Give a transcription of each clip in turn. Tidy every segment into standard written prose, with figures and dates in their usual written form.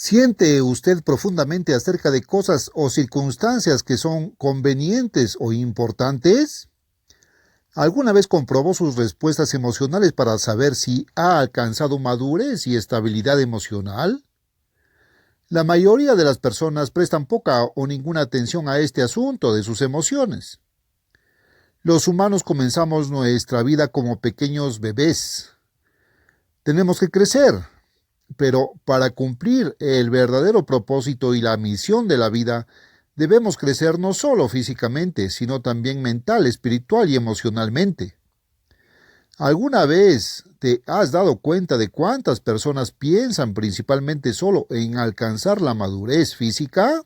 ¿Siente usted profundamente acerca de cosas o circunstancias que son convenientes o importantes? ¿Alguna vez comprobó sus respuestas emocionales para saber si ha alcanzado madurez y estabilidad emocional? La mayoría de las personas prestan poca o ninguna atención a este asunto de sus emociones. Los humanos comenzamos nuestra vida como pequeños bebés. Tenemos que crecer, pero para cumplir el verdadero propósito y la misión de la vida, debemos crecer no solo físicamente, sino también mental, espiritual y emocionalmente. ¿Alguna vez te has dado cuenta de cuántas personas piensan principalmente solo en alcanzar la madurez física?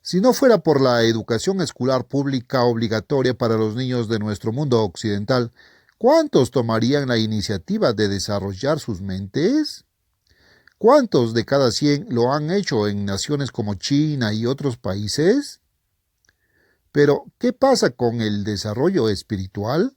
Si no fuera por la educación escolar pública obligatoria para los niños de nuestro mundo occidental, ¿cuántos tomarían la iniciativa de desarrollar sus mentes? ¿Cuántos de cada 100 lo han hecho en naciones como China y otros países? Pero, ¿qué pasa con el desarrollo espiritual?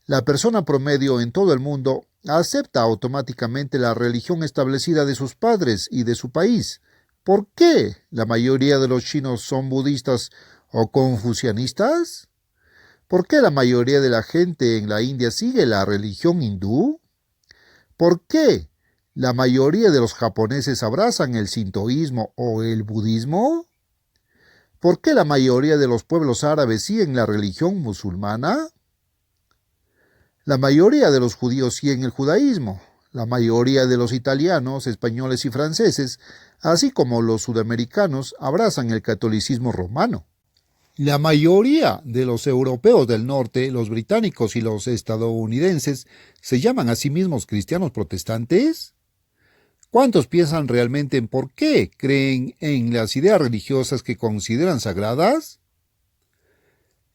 La persona promedio en todo el mundo acepta automáticamente la religión establecida de sus padres y de su país. ¿Por qué la mayoría de los chinos son budistas o confucianistas? ¿Por qué la mayoría de la gente en la India sigue la religión hindú? ¿Por qué la mayoría de los japoneses abrazan el sintoísmo o el budismo? ¿Por qué la mayoría de los pueblos árabes siguen la religión musulmana? La mayoría de los judíos siguen el judaísmo. La mayoría de los italianos, españoles y franceses, así como los sudamericanos, abrazan el catolicismo romano. La mayoría de los europeos del norte, los británicos y los estadounidenses, ¿se llaman a sí mismos cristianos protestantes? ¿Cuántos piensan realmente en por qué creen en las ideas religiosas que consideran sagradas?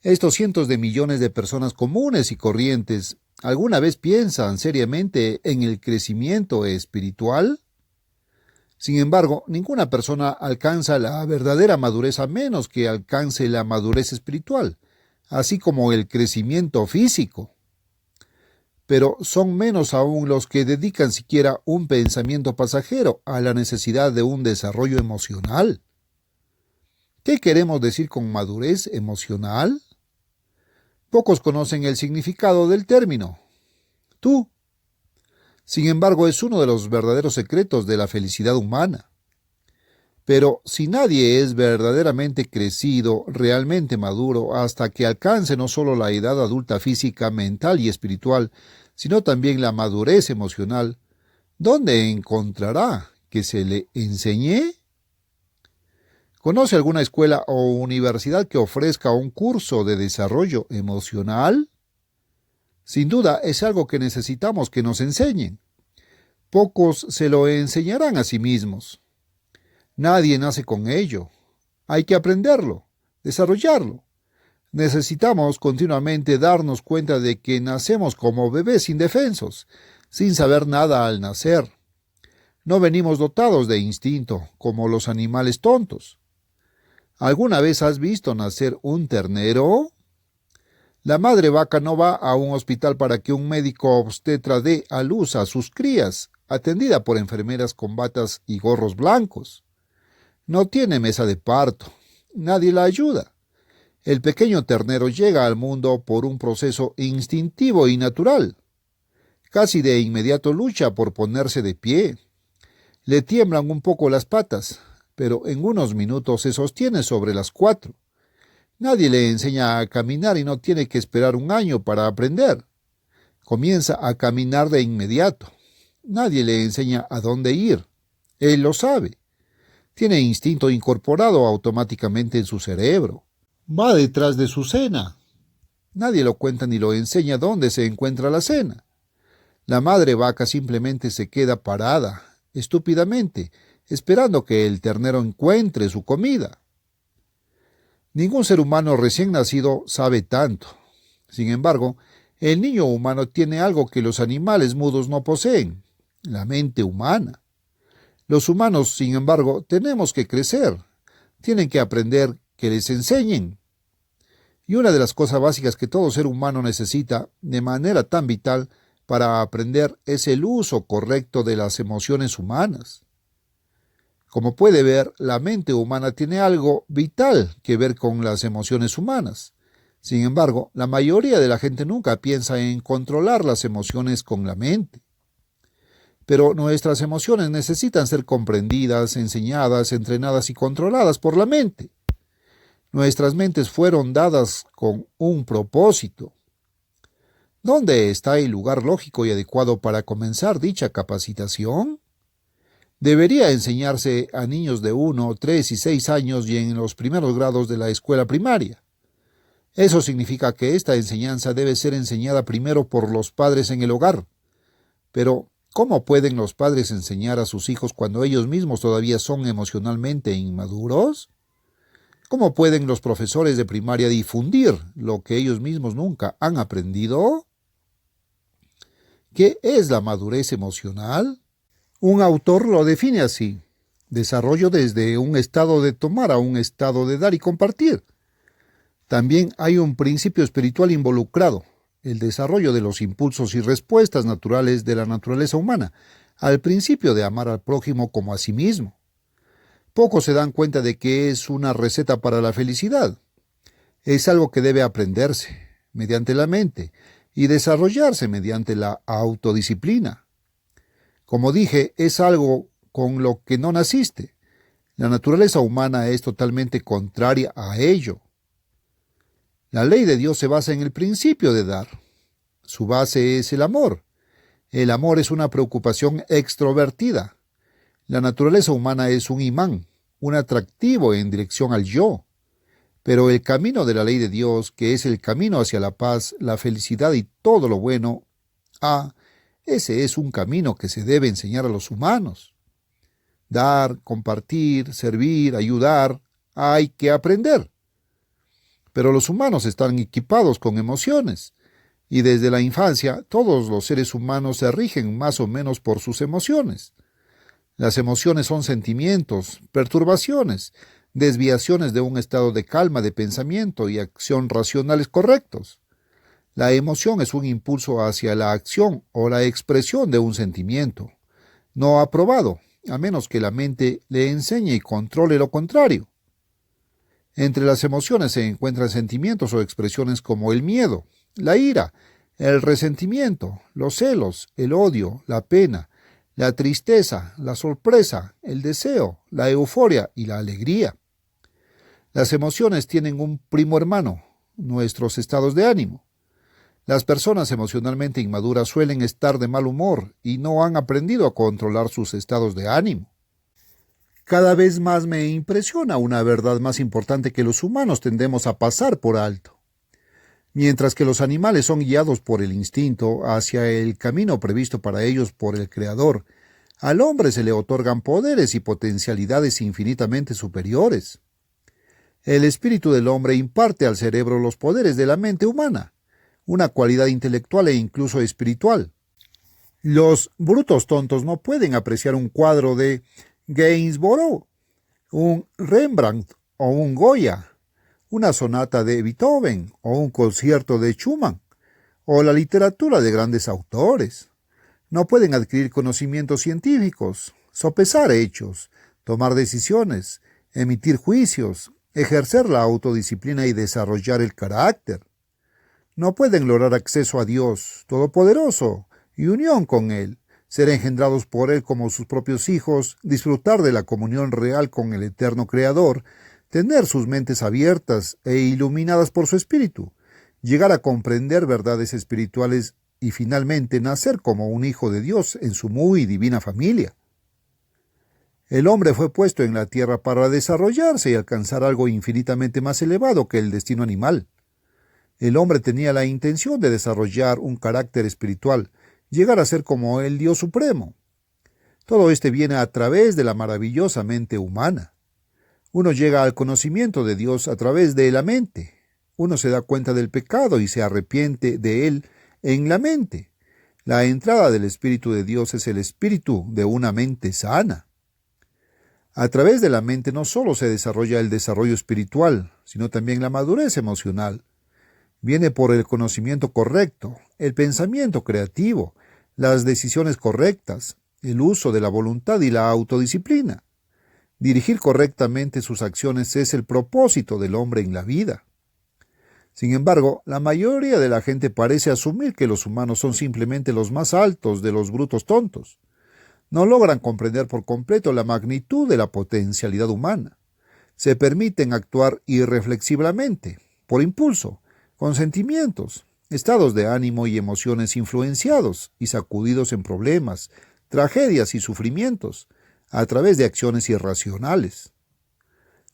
Estos cientos de millones de personas comunes y corrientes, ¿alguna vez piensan seriamente en el crecimiento espiritual? Sin embargo, ninguna persona alcanza la verdadera madurez a menos que alcance la madurez espiritual, así como el crecimiento físico. Pero son menos aún los que dedican siquiera un pensamiento pasajero a la necesidad de un desarrollo emocional. ¿Qué queremos decir con madurez emocional? Pocos conocen el significado del término. Tú, sin embargo, es uno de los verdaderos secretos de la felicidad humana. Pero si nadie es verdaderamente crecido, realmente maduro, hasta que alcance no solo la edad adulta física, mental y espiritual, sino también la madurez emocional, ¿dónde encontrará que se le enseñe? ¿Conoce alguna escuela o universidad que ofrezca un curso de desarrollo emocional? Sin duda es algo que necesitamos que nos enseñen. Pocos se lo enseñarán a sí mismos. Nadie nace con ello. Hay que aprenderlo, desarrollarlo. Necesitamos continuamente darnos cuenta de que nacemos como bebés indefensos, sin saber nada al nacer. No venimos dotados de instinto, como los animales tontos. ¿Alguna vez has visto nacer un ternero? La madre vaca no va a un hospital para que un médico obstetra dé a luz a sus crías, atendida por enfermeras con batas y gorros blancos. No tiene mesa de parto. Nadie la ayuda. El pequeño ternero llega al mundo por un proceso instintivo y natural. Casi de inmediato lucha por ponerse de pie. Le tiemblan un poco las patas, pero en unos minutos se sostiene sobre las 4. Nadie le enseña a caminar y no tiene que esperar un año para aprender. Comienza a caminar de inmediato. Nadie le enseña a dónde ir. Él lo sabe. Tiene instinto incorporado automáticamente en su cerebro. Va detrás de su cena. Nadie lo cuenta ni lo enseña dónde se encuentra la cena. La madre vaca simplemente se queda parada, estúpidamente, esperando que el ternero encuentre su comida. Ningún ser humano recién nacido sabe tanto. Sin embargo, el niño humano tiene algo que los animales mudos no poseen: la mente humana. Los humanos, sin embargo, tenemos que crecer. Tienen que aprender que les enseñen. Y una de las cosas básicas que todo ser humano necesita de manera tan vital para aprender es el uso correcto de las emociones humanas. Como puede ver, la mente humana tiene algo vital que ver con las emociones humanas. Sin embargo, la mayoría de la gente nunca piensa en controlar las emociones con la mente. Pero nuestras emociones necesitan ser comprendidas, enseñadas, entrenadas y controladas por la mente. Nuestras mentes fueron dadas con un propósito. ¿Dónde está el lugar lógico y adecuado para comenzar dicha capacitación? Debería enseñarse a niños de 1, 3 y 6 años y en los primeros grados de la escuela primaria. Eso significa que esta enseñanza debe ser enseñada primero por los padres en el hogar. Pero, ¿cómo pueden los padres enseñar a sus hijos cuando ellos mismos todavía son emocionalmente inmaduros? ¿Cómo pueden los profesores de primaria difundir lo que ellos mismos nunca han aprendido? ¿Qué es la madurez emocional? Un autor lo define así: desarrollo desde un estado de tomar a un estado de dar y compartir. También hay un principio espiritual involucrado, el desarrollo de los impulsos y respuestas naturales de la naturaleza humana, al principio de amar al prójimo como a sí mismo. Pocos se dan cuenta de que es una receta para la felicidad. Es algo que debe aprenderse mediante la mente y desarrollarse mediante la autodisciplina. Como dije, es algo con lo que no naciste. La naturaleza humana es totalmente contraria a ello. La ley de Dios se basa en el principio de dar. Su base es el amor. El amor es una preocupación extrovertida. La naturaleza humana es un imán, un atractivo en dirección al yo. Pero el camino de la ley de Dios, que es el camino hacia la paz, la felicidad y todo lo bueno, ese es un camino que se debe enseñar a los humanos. Dar, compartir, servir, ayudar, hay que aprender. Pero los humanos están equipados con emociones, y desde la infancia todos los seres humanos se rigen más o menos por sus emociones. Las emociones son sentimientos, perturbaciones, desviaciones de un estado de calma de pensamiento y acción racionales correctos. La emoción es un impulso hacia la acción o la expresión de un sentimiento, no aprobado, a menos que la mente le enseñe y controle lo contrario. Entre las emociones se encuentran sentimientos o expresiones como el miedo, la ira, el resentimiento, los celos, el odio, la pena, la tristeza, la sorpresa, el deseo, la euforia y la alegría. Las emociones tienen un primo hermano, nuestros estados de ánimo. Las personas emocionalmente inmaduras suelen estar de mal humor y no han aprendido a controlar sus estados de ánimo. Cada vez más me impresiona una verdad más importante que los humanos tendemos a pasar por alto. Mientras que los animales son guiados por el instinto hacia el camino previsto para ellos por el Creador, al hombre se le otorgan poderes y potencialidades infinitamente superiores. El espíritu del hombre imparte al cerebro los poderes de la mente humana, una cualidad intelectual e incluso espiritual. Los brutos tontos no pueden apreciar un cuadro de Gainsborough, un Rembrandt o un Goya, una sonata de Beethoven o un concierto de Schumann, o la literatura de grandes autores. No pueden adquirir conocimientos científicos, sopesar hechos, tomar decisiones, emitir juicios, ejercer la autodisciplina y desarrollar el carácter. No pueden lograr acceso a Dios Todopoderoso y unión con Él, ser engendrados por Él como sus propios hijos, disfrutar de la comunión real con el eterno Creador, tener sus mentes abiertas e iluminadas por su Espíritu, llegar a comprender verdades espirituales y finalmente nacer como un hijo de Dios en su muy divina familia. El hombre fue puesto en la tierra para desarrollarse y alcanzar algo infinitamente más elevado que el destino animal. El hombre tenía la intención de desarrollar un carácter espiritual, llegar a ser como el Dios Supremo. Todo esto viene a través de la maravillosa mente humana. Uno llega al conocimiento de Dios a través de la mente. Uno se da cuenta del pecado y se arrepiente de él en la mente. La entrada del Espíritu de Dios es el espíritu de una mente sana. A través de la mente no solo se desarrolla el desarrollo espiritual, sino también la madurez emocional. Viene por el conocimiento correcto, el pensamiento creativo, las decisiones correctas, el uso de la voluntad y la autodisciplina. Dirigir correctamente sus acciones es el propósito del hombre en la vida. Sin embargo, la mayoría de la gente parece asumir que los humanos son simplemente los más altos de los brutos tontos. No logran comprender por completo la magnitud de la potencialidad humana. Se permiten actuar irreflexiblemente, por impulso, con sentimientos, estados de ánimo y emociones influenciados y sacudidos en problemas, tragedias y sufrimientos, a través de acciones irracionales.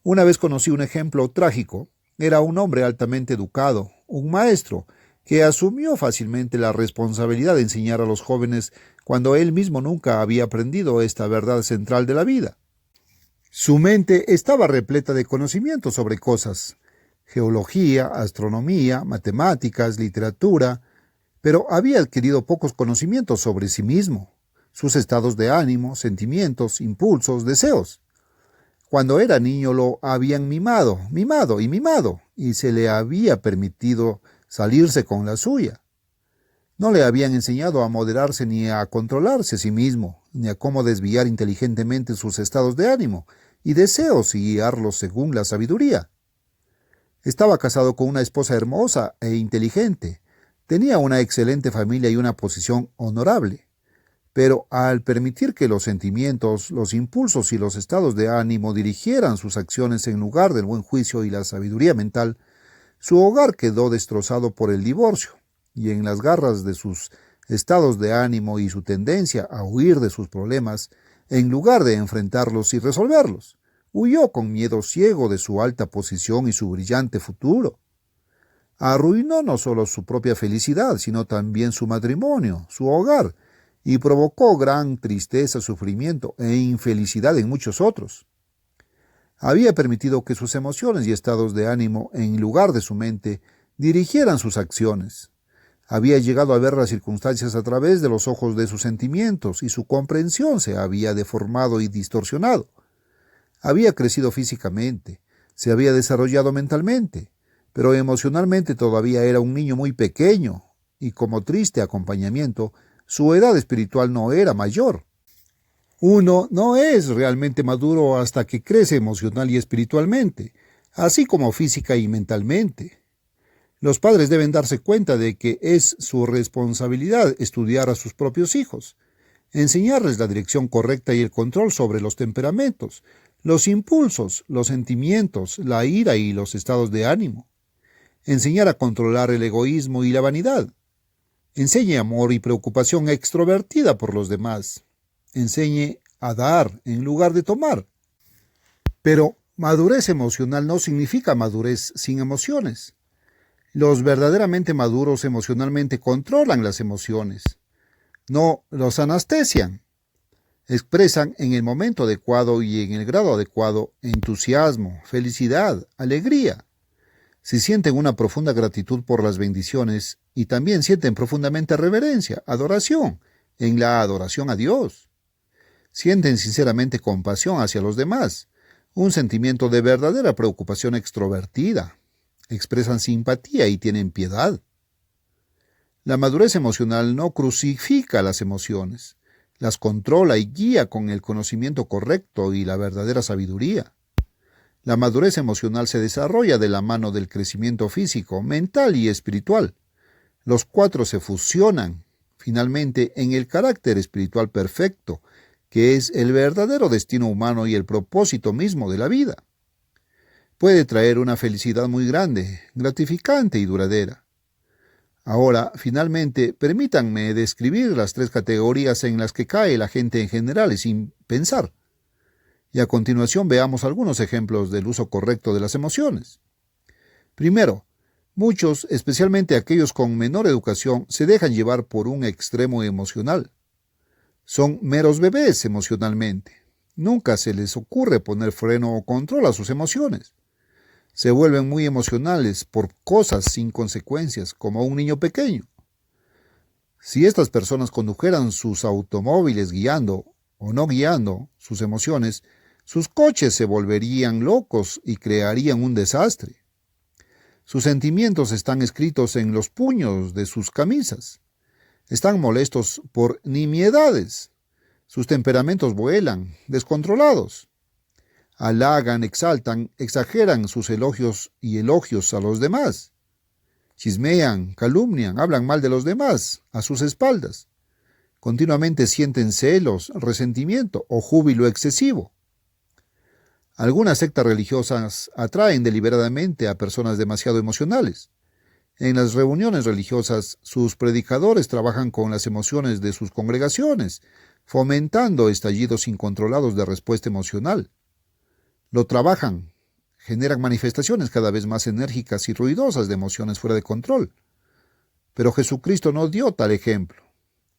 Una vez conocí un ejemplo trágico. Era un hombre altamente educado, un maestro, que asumió fácilmente la responsabilidad de enseñar a los jóvenes cuando él mismo nunca había aprendido esta verdad central de la vida. Su mente estaba repleta de conocimientos sobre cosas, geología, astronomía, matemáticas, literatura, pero había adquirido pocos conocimientos sobre sí mismo, sus estados de ánimo, sentimientos, impulsos, deseos. Cuando era niño lo habían mimado, y se le había permitido salirse con la suya. No le habían enseñado a moderarse ni a controlarse a sí mismo, ni a cómo desviar inteligentemente sus estados de ánimo y deseos y guiarlos según la sabiduría. Estaba casado con una esposa hermosa e inteligente, tenía una excelente familia y una posición honorable. Pero al permitir que los sentimientos, los impulsos y los estados de ánimo dirigieran sus acciones en lugar del buen juicio y la sabiduría mental, su hogar quedó destrozado por el divorcio, y en las garras de sus estados de ánimo y su tendencia a huir de sus problemas, en lugar de enfrentarlos y resolverlos, huyó con miedo ciego de su alta posición y su brillante futuro. Arruinó no solo su propia felicidad, sino también su matrimonio, su hogar, y provocó gran tristeza, sufrimiento e infelicidad en muchos otros. Había permitido que sus emociones y estados de ánimo, en lugar de su mente, dirigieran sus acciones. Había llegado a ver las circunstancias a través de los ojos de sus sentimientos y su comprensión se había deformado y distorsionado. Había crecido físicamente, se había desarrollado mentalmente, pero emocionalmente todavía era un niño muy pequeño y como triste acompañamiento, su edad espiritual no era mayor. Uno no es realmente maduro hasta que crece emocional y espiritualmente, así como física y mentalmente. Los padres deben darse cuenta de que es su responsabilidad estudiar a sus propios hijos, enseñarles la dirección correcta y el control sobre los temperamentos, los impulsos, los sentimientos, la ira y los estados de ánimo. Enseñar a controlar el egoísmo y la vanidad. Enseñe amor y preocupación extrovertida por los demás. Enseñe a dar en lugar de tomar. Pero madurez emocional no significa madurez sin emociones. Los verdaderamente maduros emocionalmente controlan las emociones. No los anestesian. Expresan en el momento adecuado y en el grado adecuado entusiasmo, felicidad, alegría. Si sienten una profunda gratitud por las bendiciones y también sienten profundamente reverencia, adoración, en la adoración a Dios. Sienten sinceramente compasión hacia los demás, un sentimiento de verdadera preocupación extrovertida. Expresan simpatía y tienen piedad. La madurez emocional no crucifica las emociones, las controla y guía con el conocimiento correcto y la verdadera sabiduría. La madurez emocional se desarrolla de la mano del crecimiento físico, mental y espiritual. Los cuatro se fusionan, finalmente, en el carácter espiritual perfecto, que es el verdadero destino humano y el propósito mismo de la vida. Puede traer una felicidad muy grande, gratificante y duradera. Ahora, finalmente, permítanme describir las tres categorías en las que cae la gente en general y sin pensar. Y a continuación veamos algunos ejemplos del uso correcto de las emociones. Primero, muchos, especialmente aquellos con menor educación, se dejan llevar por un extremo emocional. Son meros bebés emocionalmente. Nunca se les ocurre poner freno o control a sus emociones. Se vuelven muy emocionales por cosas sin consecuencias, como un niño pequeño. Si estas personas condujeran sus automóviles guiando o no guiando sus emociones, sus coches se volverían locos y crearían un desastre. Sus sentimientos están escritos en los puños de sus camisas. Están molestos por nimiedades. Sus temperamentos vuelan, descontrolados. Halagan, exaltan, exageran sus elogios y elogios a los demás. Chismean, calumnian, hablan mal de los demás, a sus espaldas. Continuamente sienten celos, resentimiento o júbilo excesivo. Algunas sectas religiosas atraen deliberadamente a personas demasiado emocionales. En las reuniones religiosas, sus predicadores trabajan con las emociones de sus congregaciones, fomentando estallidos incontrolados de respuesta emocional. Lo trabajan, generan manifestaciones cada vez más enérgicas y ruidosas de emociones fuera de control. Pero Jesucristo no dio tal ejemplo.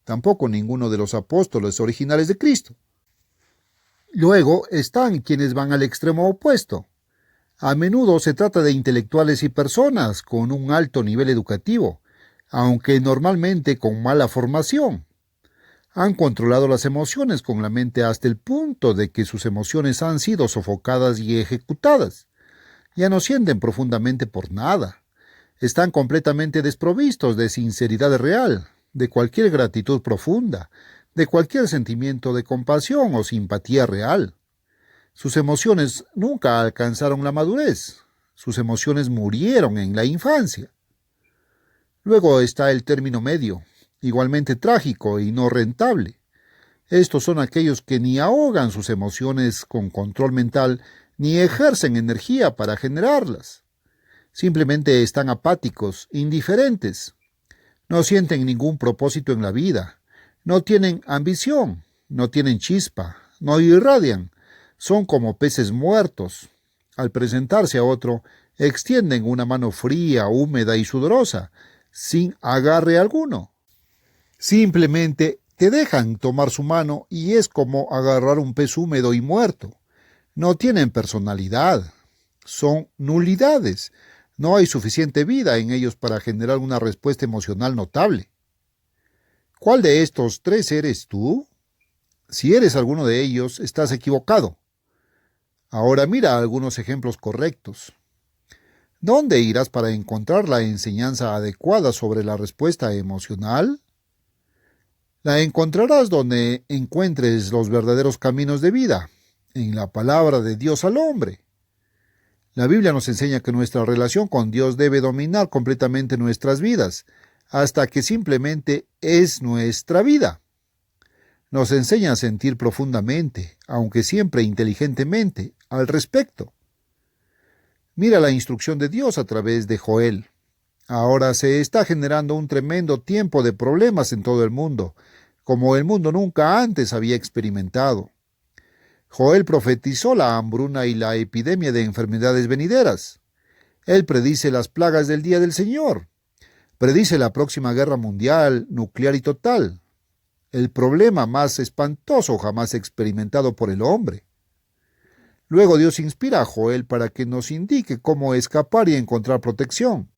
Tampoco ninguno de los apóstoles originales de Cristo. Luego están quienes van al extremo opuesto. A menudo se trata de intelectuales y personas con un alto nivel educativo, aunque normalmente con mala formación. Han controlado las emociones con la mente hasta el punto de que sus emociones han sido sofocadas y ejecutadas. Ya no sienten profundamente por nada. Están completamente desprovistos de sinceridad real, de cualquier gratitud profunda, de cualquier sentimiento de compasión o simpatía real. Sus emociones nunca alcanzaron la madurez. Sus emociones murieron en la infancia. Luego está el término medio, igualmente trágico y no rentable. Estos son aquellos que ni ahogan sus emociones con control mental, ni ejercen energía para generarlas. Simplemente están apáticos, indiferentes. No sienten ningún propósito en la vida. No tienen ambición, no tienen chispa, no irradian. Son como peces muertos. Al presentarse a otro, extienden una mano fría, húmeda y sudorosa, sin agarre alguno. Simplemente te dejan tomar su mano y es como agarrar un pez húmedo y muerto. No tienen personalidad. Son nulidades. No hay suficiente vida en ellos para generar una respuesta emocional notable. ¿Cuál de estos tres eres tú? Si eres alguno de ellos, estás equivocado. Ahora mira algunos ejemplos correctos. ¿Dónde irás para encontrar la enseñanza adecuada sobre la respuesta emocional? La encontrarás donde encuentres los verdaderos caminos de vida, en la palabra de Dios al hombre. La Biblia nos enseña que nuestra relación con Dios debe dominar completamente nuestras vidas, hasta que simplemente es nuestra vida. Nos enseña a sentir profundamente, aunque siempre inteligentemente, al respecto. Mira la instrucción de Dios a través de Joel. Ahora se está generando un tremendo tiempo de problemas en todo el mundo, como el mundo nunca antes había experimentado. Joel profetizó la hambruna y la epidemia de enfermedades venideras. Él predice las plagas del día del Señor. Predice la próxima guerra mundial, nuclear y total. El problema más espantoso jamás experimentado por el hombre. Luego Dios inspira a Joel para que nos indique cómo escapar y encontrar protección.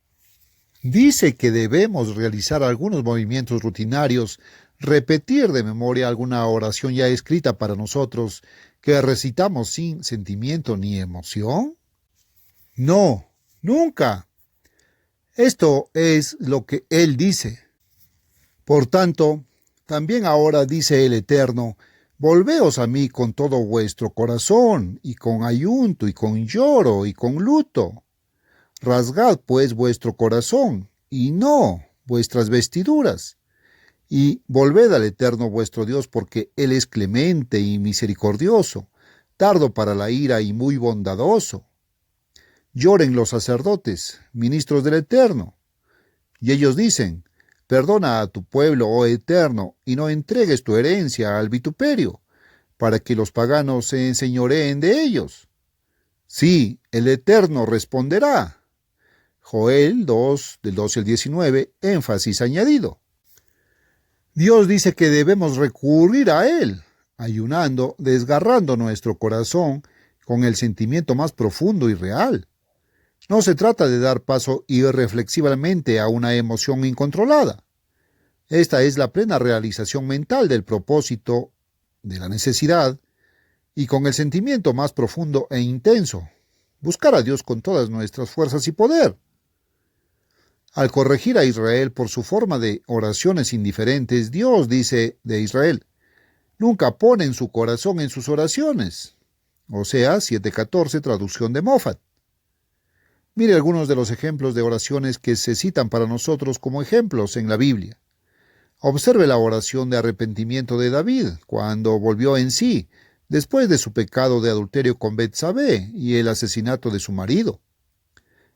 Dice que debemos realizar algunos movimientos rutinarios, repetir de memoria alguna oración ya escrita para nosotros, que recitamos sin sentimiento ni emoción. No, nunca. Esto es lo que Él dice. Por tanto, también ahora dice el Eterno, volveos a mí con todo vuestro corazón, y con ayunto, y con lloro, y con luto. Rasgad pues vuestro corazón, y no vuestras vestiduras, y volved al Eterno vuestro Dios, porque Él es clemente y misericordioso, tardo para la ira y muy bondadoso. Lloren los sacerdotes, ministros del Eterno, y ellos dicen, perdona a tu pueblo, oh Eterno, y no entregues tu herencia al vituperio, para que los paganos se enseñoreen de ellos. Sí, el Eterno responderá. Joel 2, del 12 al 19, énfasis añadido. Dios dice que debemos recurrir a Él, ayunando, desgarrando nuestro corazón con el sentimiento más profundo y real. No se trata de dar paso irreflexivamente a una emoción incontrolada. Esta es la plena realización mental del propósito, de la necesidad, y con el sentimiento más profundo e intenso, buscar a Dios con todas nuestras fuerzas y poder. Al corregir a Israel por su forma de oraciones indiferentes, Dios dice de Israel, nunca ponen su corazón en sus oraciones. Oseas 7:14, traducción de Moffat. Mire algunos de los ejemplos de oraciones que se citan para nosotros como ejemplos en la Biblia. Observe la oración de arrepentimiento de David, cuando volvió en sí, después de su pecado de adulterio con Betsabé y el asesinato de su marido.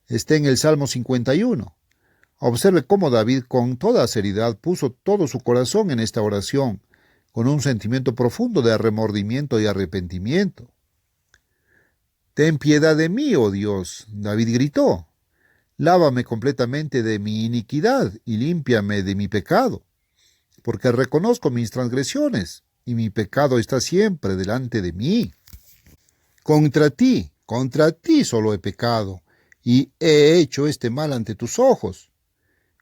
Está en el Salmo 51. Observe cómo David con toda seriedad puso todo su corazón en esta oración, con un sentimiento profundo de remordimiento y arrepentimiento. Ten piedad de mí, oh Dios, David gritó. Lávame completamente de mi iniquidad y límpiame de mi pecado, porque reconozco mis transgresiones y mi pecado está siempre delante de mí. Contra ti solo he pecado y he hecho este mal ante tus ojos.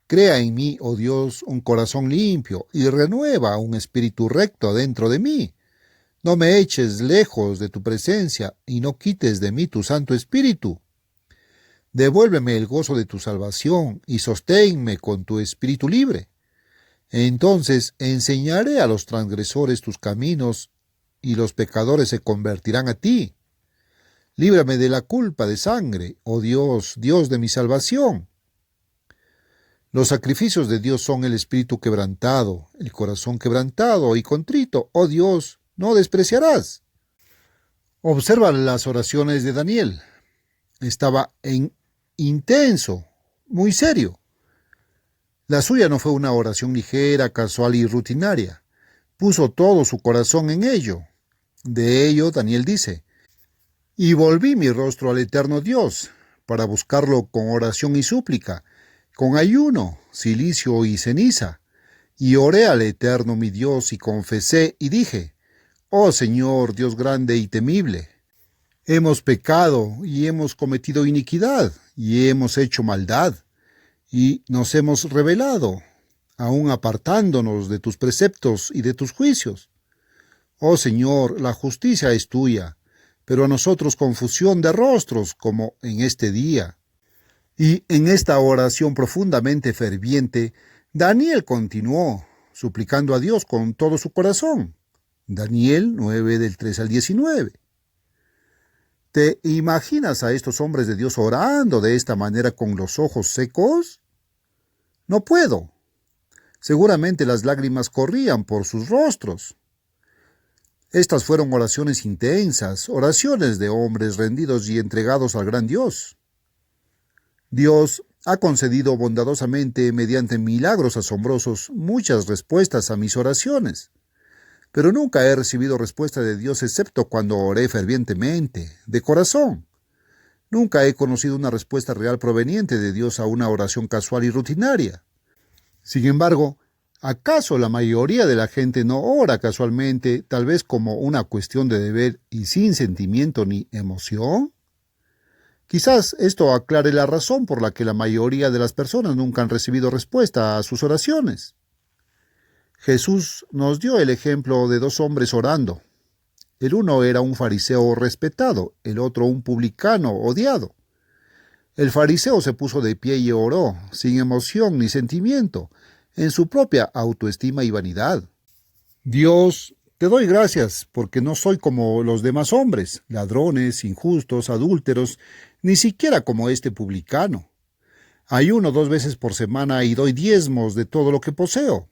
Crea en mí, oh Dios, un corazón limpio y renueva un espíritu recto dentro de mí. No me eches lejos de tu presencia y no quites de mí tu Santo Espíritu. Devuélveme el gozo de tu salvación y sosténme con tu espíritu libre. Entonces enseñaré a los transgresores tus caminos y los pecadores se convertirán a ti. Líbrame de la culpa de sangre, oh Dios, Dios de mi salvación. Los sacrificios de Dios son el espíritu quebrantado, el corazón quebrantado y contrito. Oh Dios, no despreciarás. Observa las oraciones de Daniel. Estaba intenso, muy serio. La suya no fue una oración ligera, casual y rutinaria. Puso todo su corazón en ello. De ello, Daniel dice, y volví mi rostro al eterno Dios, para buscarlo con oración y súplica, con ayuno, cilicio y ceniza, y oré al eterno mi Dios y confesé y dije, oh Señor, Dios grande y temible, hemos pecado y hemos cometido iniquidad y hemos hecho maldad y nos hemos rebelado, aun apartándonos de tus preceptos y de tus juicios. Oh Señor, la justicia es tuya, pero a nosotros confusión de rostros como en este día. Y en esta oración profundamente ferviente, Daniel continuó, suplicando a Dios con todo su corazón. Daniel 9, del 3 al 19. ¿Te imaginas a estos hombres de Dios orando de esta manera con los ojos secos? No puedo. Seguramente las lágrimas corrían por sus rostros. Estas fueron oraciones intensas, oraciones de hombres rendidos y entregados al gran Dios. Dios ha concedido bondadosamente, mediante milagros asombrosos, muchas respuestas a mis oraciones. Pero nunca he recibido respuesta de Dios excepto cuando oré fervientemente, de corazón. Nunca he conocido una respuesta real proveniente de Dios a una oración casual y rutinaria. Sin embargo, ¿acaso la mayoría de la gente no ora casualmente, tal vez como una cuestión de deber y sin sentimiento ni emoción? Quizás esto aclare la razón por la que la mayoría de las personas nunca han recibido respuesta a sus oraciones. Jesús nos dio el ejemplo de dos hombres orando. El uno era un fariseo respetado, el otro un publicano odiado. El fariseo se puso de pie y oró, sin emoción ni sentimiento, en su propia autoestima y vanidad. Dios, te doy gracias porque no soy como los demás hombres, ladrones, injustos, adúlteros, ni siquiera como este publicano. Ayuno 2 veces por semana y doy diezmos de todo lo que poseo.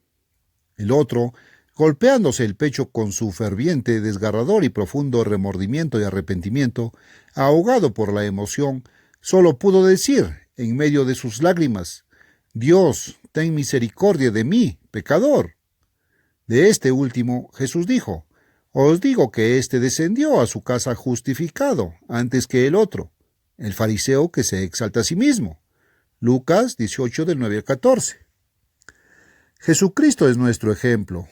El otro, golpeándose el pecho con su ferviente, desgarrador y profundo remordimiento y arrepentimiento, ahogado por la emoción, solo pudo decir, en medio de sus lágrimas, Dios, ten misericordia de mí, pecador. De este último, Jesús dijo, os digo que éste descendió a su casa justificado antes que el otro, el fariseo que se exalta a sí mismo. Lucas 18, del 9 al 14. Jesucristo es nuestro ejemplo.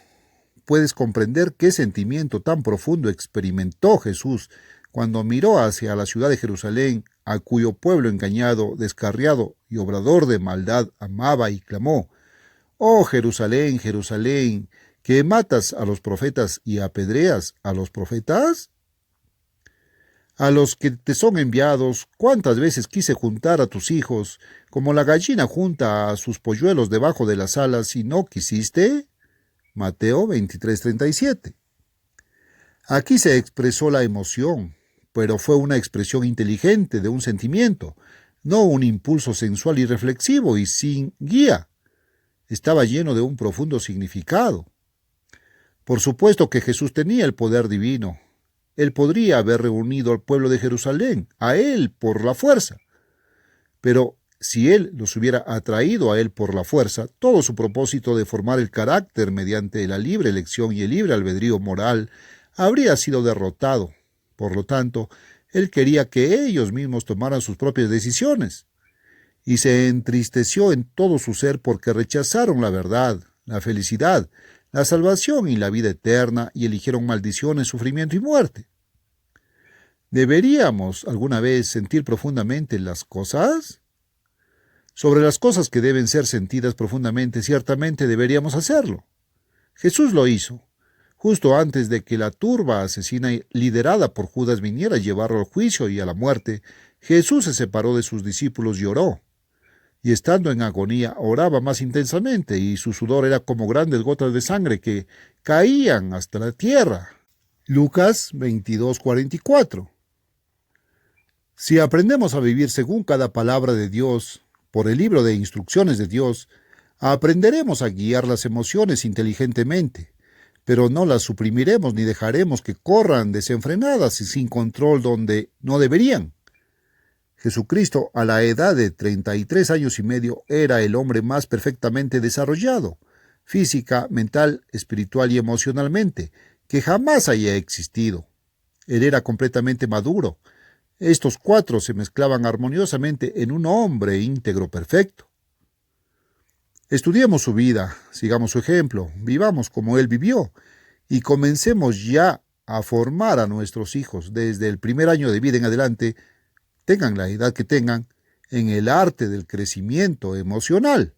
¿Puedes comprender qué sentimiento tan profundo experimentó Jesús cuando miró hacia la ciudad de Jerusalén, a cuyo pueblo engañado, descarriado y obrador de maldad amaba y clamó, «Oh Jerusalén, Jerusalén, que matas a los profetas y apedreas a los profetas? A los que te son enviados, ¿cuántas veces quise juntar a tus hijos, como la gallina junta a sus polluelos debajo de las alas, y no quisiste?» Mateo 23:37. Aquí se expresó la emoción, pero fue una expresión inteligente de un sentimiento, no un impulso sensual irreflexivo y sin guía. Estaba lleno de un profundo significado. Por supuesto que Jesús tenía el poder divino. Él podría haber reunido al pueblo de Jerusalén, a él por la fuerza. Pero si él los hubiera atraído a él por la fuerza, todo su propósito de formar el carácter mediante la libre elección y el libre albedrío moral habría sido derrotado. Por lo tanto, él quería que ellos mismos tomaran sus propias decisiones. Y se entristeció en todo su ser porque rechazaron la verdad, la felicidad, la salvación y la vida eterna y eligieron maldiciones, sufrimiento y muerte. ¿Deberíamos alguna vez sentir profundamente las cosas? Sobre las cosas que deben ser sentidas profundamente, ciertamente deberíamos hacerlo. Jesús lo hizo, justo antes de que la turba asesina liderada por Judas viniera a llevarlo al juicio y a la muerte. Jesús se separó de sus discípulos y oró. Y estando en agonía, oraba más intensamente, y su sudor era como grandes gotas de sangre que caían hasta la tierra. Lucas 22:44. Si aprendemos a vivir según cada palabra de Dios, por el libro de instrucciones de Dios, aprenderemos a guiar las emociones inteligentemente, pero no las suprimiremos ni dejaremos que corran desenfrenadas y sin control donde no deberían. Jesucristo, a la edad de 33 años y medio, era el hombre más perfectamente desarrollado, física, mental, espiritual y emocionalmente, que jamás haya existido. Él era completamente maduro. Estos cuatro se mezclaban armoniosamente en un hombre íntegro perfecto. Estudiemos su vida, sigamos su ejemplo, vivamos como él vivió, y comencemos ya a formar a nuestros hijos desde el primer año de vida en adelante, tengan la edad que tengan, en el arte del crecimiento emocional.